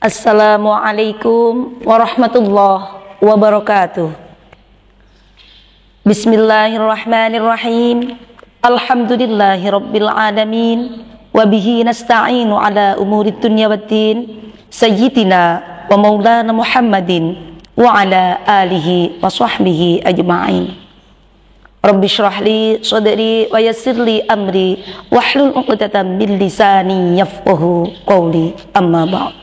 Assalamualaikum warahmatullahi wabarakatuh. Bismillahirrahmanirrahim. Alhamdulillahi rabbil alamin. Wabihi nasta'inu ala umurid dunya waddin. Sayyidina wa maulana Muhammadin wa ala alihi wa sahbihi ajma'in. Rabbi shrah li sadri wa yassir li amri wahlul 'uqdatam min lisani yafqahu qawli. Amma ba'd.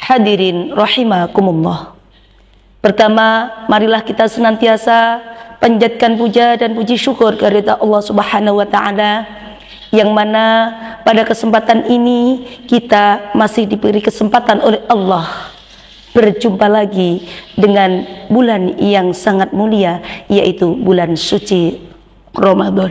Hadirin rahimakumullah. Pertama, marilah kita senantiasa panjatkan puja dan puji syukur kepada Allah Subhanahu wa taala, yang mana pada kesempatan ini kita masih diberi kesempatan oleh Allah berjumpa lagi dengan bulan yang sangat mulia, yaitu bulan suci Ramadan.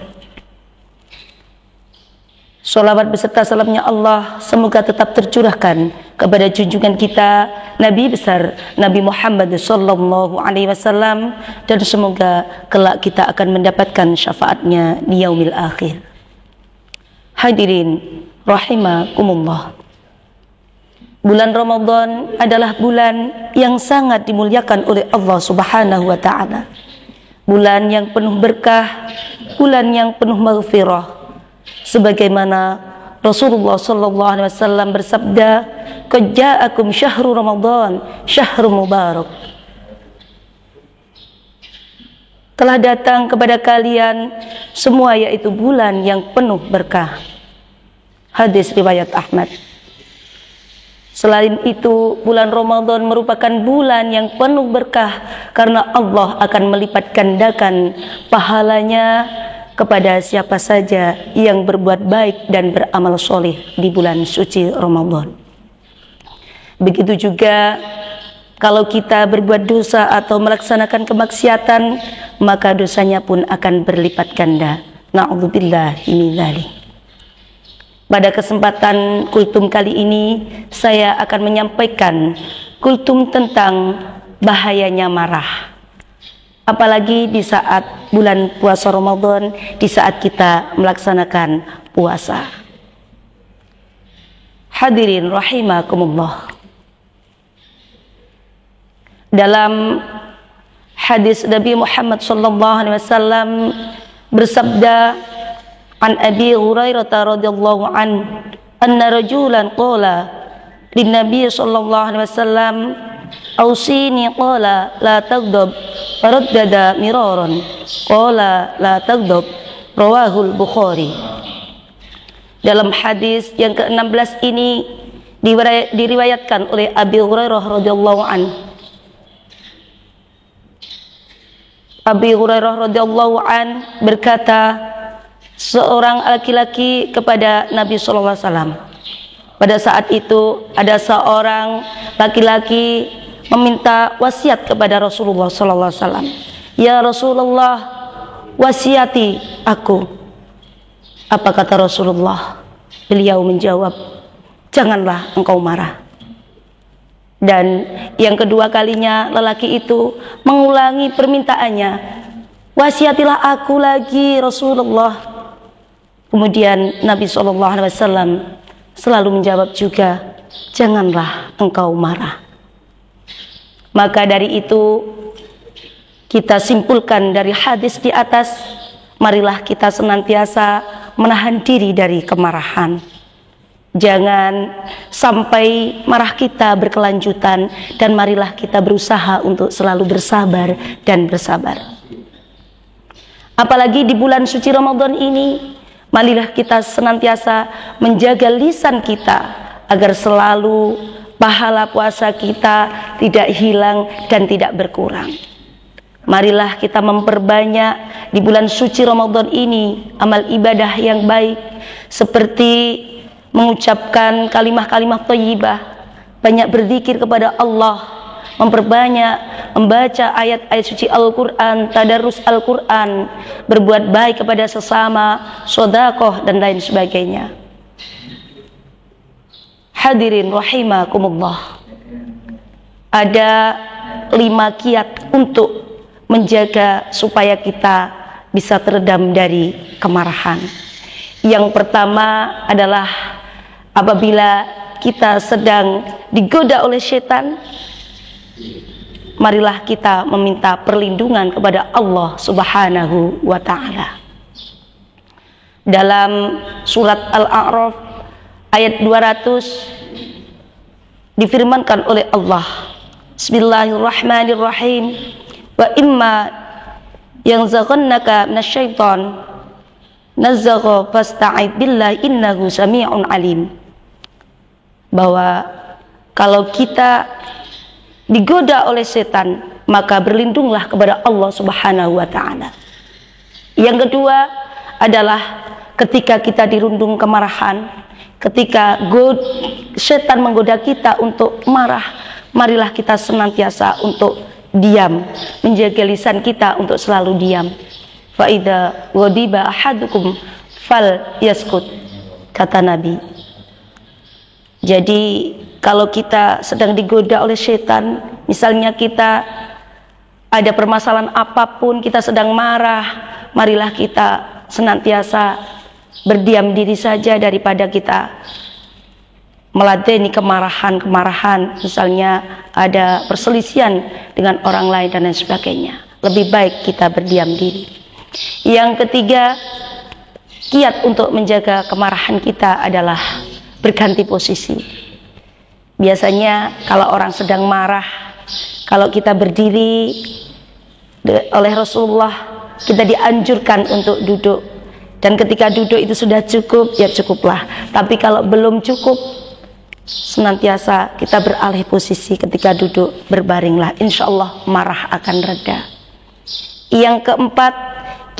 Sholawat beserta salamnya Allah semoga tetap tercurahkan kepada junjungan kita Nabi besar Nabi Muhammad sallallahu alaihi wasallam, dan semoga kelak kita akan mendapatkan syafaatnya di yaumil akhir. Hadirin rahimakumullah. Bulan Ramadan adalah bulan yang sangat dimuliakan oleh Allah Subhanahu wa taala. Bulan yang penuh berkah, bulan yang penuh maghfirah. Sebagaimana Rasulullah sallallahu alaihi wasallam bersabda, "Qad ja'akum syahrul Ramadan, syahrul mubarak." Telah datang kepada kalian semua yaitu bulan yang penuh berkah. Hadis riwayat Ahmad. Selain itu, bulan Ramadan merupakan bulan yang penuh berkah karena Allah akan melipat gandakan pahalanya kepada siapa saja yang berbuat baik dan beramal soleh di bulan suci Ramadan. Begitu juga kalau kita berbuat dosa atau melaksanakan kemaksiatan, maka dosanya pun akan berlipat ganda. Na'udzubillahi min dzalik. Pada kesempatan kultum kali ini, saya akan menyampaikan kultum tentang bahayanya marah. Apalagi di saat bulan puasa Ramadan, di saat kita melaksanakan puasa. Hadirin rahimakumullah. Dalam hadis Nabi Muhammad sallallahu alaihi wasallam bersabda, an Abi Hurairah radhiyallahu anna rajulan qala lin Nabi sallallahu alaihi wasallam, "Ausini," qala la taghdab, faraddada miraran, qala la taghdab, rawahul Bukhari. Dalam hadis yang ke-16 ini diriwayatkan oleh Abi Hurairah radhiyallahu anhu. Abi Hurairah radhiyallahu anhu berkata, seorang laki-laki kepada Nabi sallallahu alaihi wasallam. Pada saat itu ada seorang laki-laki meminta wasiat kepada Rasulullah sallallahu alaihi wasallam. "Ya Rasulullah, wasiati aku." Apa kata Rasulullah? Beliau menjawab, "Janganlah engkau marah." Dan yang kedua kalinya lelaki itu mengulangi permintaannya, "Wasiatilah aku lagi Rasulullah." Kemudian Nabi sallallahu alaihi wasallam selalu menjawab juga, "Janganlah engkau marah." Maka dari itu kita simpulkan dari hadis di atas, marilah kita senantiasa menahan diri dari kemarahan. Jangan sampai marah kita berkelanjutan, dan marilah kita berusaha untuk selalu bersabar dan bersabar. Apalagi di bulan suci Ramadan ini, marilah kita senantiasa menjaga lisan kita agar selalu pahala puasa kita tidak hilang dan tidak berkurang. Marilah kita memperbanyak di bulan suci Ramadan ini amal ibadah yang baik, seperti mengucapkan kalimah-kalimah thayyibah, banyak berzikir kepada Allah, memperbanyak membaca ayat-ayat suci Al-Quran, tadarus Al-Quran, berbuat baik kepada sesama, sedekah dan lain sebagainya. Hadirin rahimakumullah. Ada 5 kiat untuk menjaga supaya kita bisa teredam dari kemarahan. Yang pertama adalah apabila kita sedang digoda oleh setan, marilah kita meminta perlindungan kepada Allah Subhanahu wa ta'ala. Dalam surat Al-A'raf ayat 200 difirmankan oleh Allah, Bismillahirrahmanirrahim, wa imma yanzaghannaka minasyaiton nazagha fasta'id billahi innahu sami'un alim. Bahwa kalau kita digoda oleh setan, maka berlindunglah kepada Allah Subhanahu wa ta'ala. Yang kedua adalah ketika kita dirundung kemarahan, ketika setan menggoda kita untuk marah, marilah kita senantiasa untuk diam, menjaga lisan kita untuk selalu diam. Fa idza ghadiba ahadukum fal yaskut, kata Nabi. Jadi kalau kita sedang digoda oleh setan, misalnya kita ada permasalahan apapun, kita sedang marah, marilah kita senantiasa berdiam diri saja daripada kita meladeni kemarahan, misalnya ada perselisihan dengan orang lain dan lain sebagainya. Lebih baik kita berdiam diri. Yang ketiga, kiat untuk menjaga kemarahan kita adalah berganti posisi. Biasanya kalau orang sedang marah, kalau kita berdiri, oleh Rasulullah kita dianjurkan untuk duduk, dan ketika duduk itu sudah cukup, ya cukuplah. Tapi kalau belum cukup, senantiasa kita beralih posisi. Ketika duduk, berbaringlah, insya Allah marah akan reda. Yang keempat,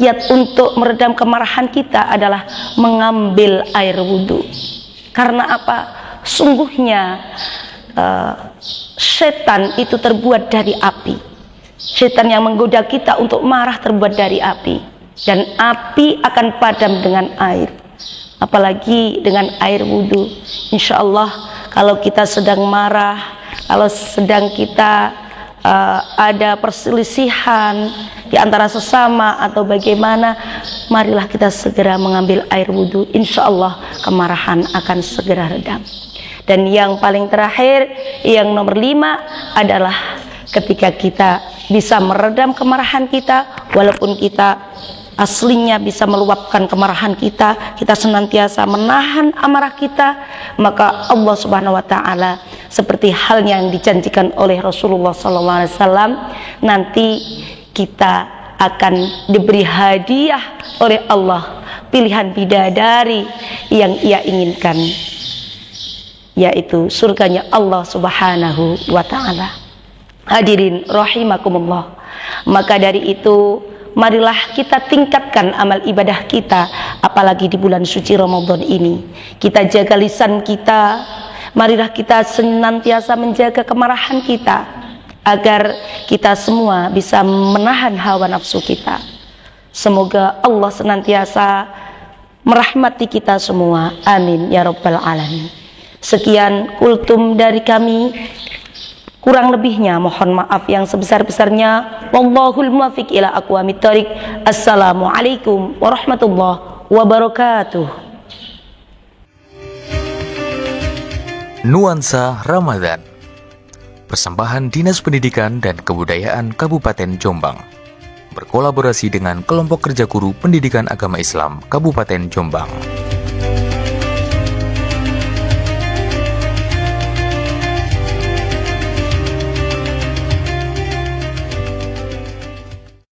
kiat untuk meredam kemarahan kita adalah mengambil air wudhu. Karena apa? Sungguhnya setan itu terbuat dari api. Setan yang menggoda kita untuk marah terbuat dari api, dan api akan padam dengan air, apalagi dengan air wudhu. Insya Allah kalau kita sedang marah, kalau sedang kita ada perselisihan di antara sesama atau bagaimana, marilah kita segera mengambil air wudhu. Insya Allah kemarahan akan segera redam. Dan yang paling terakhir, yang nomor 5 adalah ketika kita bisa meredam kemarahan kita, walaupun kita aslinya bisa meluapkan kemarahan kita, kita senantiasa menahan amarah kita, maka Allah Subhanahu wa ta'ala seperti halnya yang dijanjikan oleh Rasulullah SAW, nanti kita akan diberi hadiah oleh Allah pilihan bidadari yang ia inginkan, yaitu surganya Allah Subhanahu wa ta'ala. Hadirin rahimakumullah. Maka dari itu, marilah kita tingkatkan amal ibadah kita, apalagi di bulan suci Ramadan ini. Kita jaga lisan kita, marilah kita senantiasa menjaga kemarahan kita, agar kita semua bisa menahan hawa nafsu kita. Semoga Allah senantiasa merahmati kita semua. Amin ya rabbal alamin. Sekian kultum dari kami. Kurang lebihnya mohon maaf yang sebesar-besarnya. Wallahul muwaffiq ila aqwamit thoriq. Assalamualaikum warahmatullahi wabarakatuh. Nuansa Ramadan, persembahan Dinas Pendidikan dan Kebudayaan Kabupaten Jombang, berkolaborasi dengan Kelompok Kerja Guru Pendidikan Agama Islam Kabupaten Jombang.